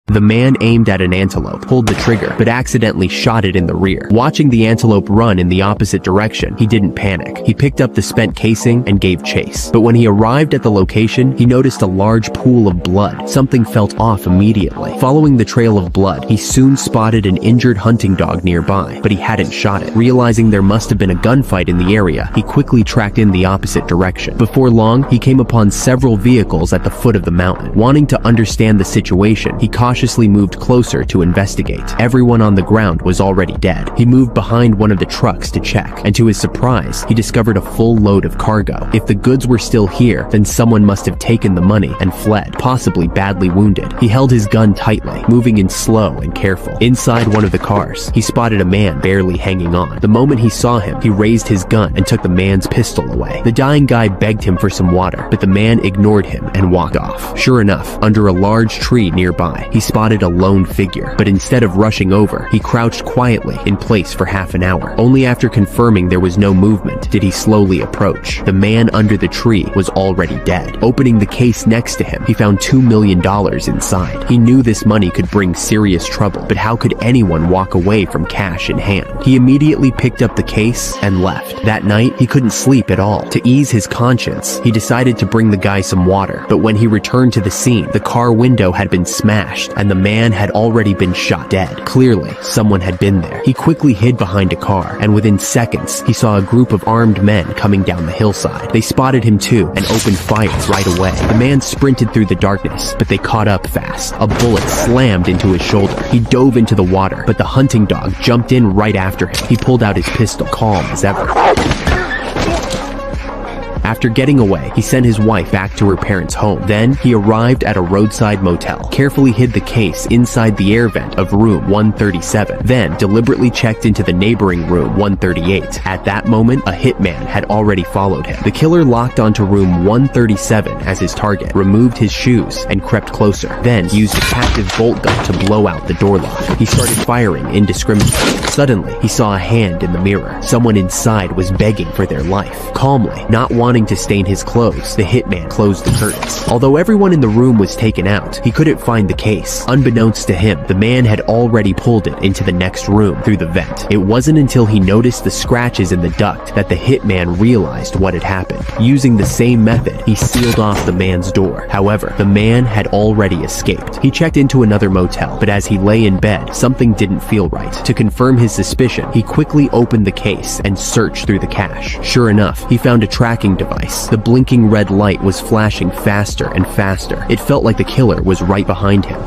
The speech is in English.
The man aimed at an antelope, pulled the trigger, but accidentally shot it in the rear. Watching the antelope run in the opposite direction, he didn't panic. He picked up the spent casing and gave chase. But when he arrived at the location, he noticed a large pool of blood. Something felt off immediately. Following the trail of blood, he soon spotted an injured hunting dog nearby, but he hadn't shot it. Realizing there must have been a gunfight in the area, he quickly tracked in the opposite direction. Before long, he came upon several vehicles at the foot of the mountain. Wanting to understand the situation, he cautiously moved closer to investigate. Everyone on the ground was already dead. He moved behind one of the trucks to check, and to his surprise, he discovered a full load of cargo. If the goods were still here, then someone must have taken the money and fled, possibly badly wounded. He held his gun tightly, moving in slow and careful. Inside one of the cars, he spotted a man barely hanging on. The moment he saw him, he raised his gun and took the man's pistol away. The dying guy begged him for some water, but the man ignored him and walked off. Sure enough, under a large tree nearby, he spotted a lone figure, but instead of rushing over, he crouched quietly in place for half an hour. Only after confirming there was no movement did he slowly approach. The man under the tree was already dead. Opening the case next to him, he found $2 million inside. He knew this money could bring serious trouble, but how could anyone walk away from cash in hand? He immediately picked up the case and left. That night, he couldn't sleep at all. To ease his conscience, he decided to bring the guy some water, but when he returned to the scene, the car window had been smashed and the man had already been shot dead. Clearly, someone had been there. He quickly hid behind a car, and within seconds, he saw a group of armed men coming down the hillside. They spotted him too and opened fire right away. The man sprinted through the darkness, but they caught up fast. A bullet slammed into his shoulder. He dove into the water, but the hunting dog jumped in right after him. He pulled out his pistol, calm as ever. After getting away, he sent his wife back to her parents' home. Then, he arrived at a roadside motel, carefully hid the case inside the air vent of room 137, then deliberately checked into the neighboring room 138. At that moment, a hitman had already followed him. The killer locked onto room 137 as his target, removed his shoes, and crept closer. Then, used a captive bolt gun to blow out the door lock. He started firing indiscriminately. Suddenly, he saw a hand in the mirror. Someone inside was begging for their life. Calmly, not wanting to stain his clothes, the hitman closed the curtains. Although everyone in the room was taken out, he couldn't find the case. Unbeknownst to him, the man had already pulled it into the next room through the vent. It wasn't until he noticed the scratches in the duct that the hitman realized what had happened. Using the same method, he sealed off the man's door. However, the man had already escaped. He checked into another motel, but as he lay in bed, something didn't feel right. To confirm his suspicion, he quickly opened the case and searched through the cache. Sure enough, he found a tracking device. The blinking red light was flashing faster and faster. It felt like the killer was right behind him.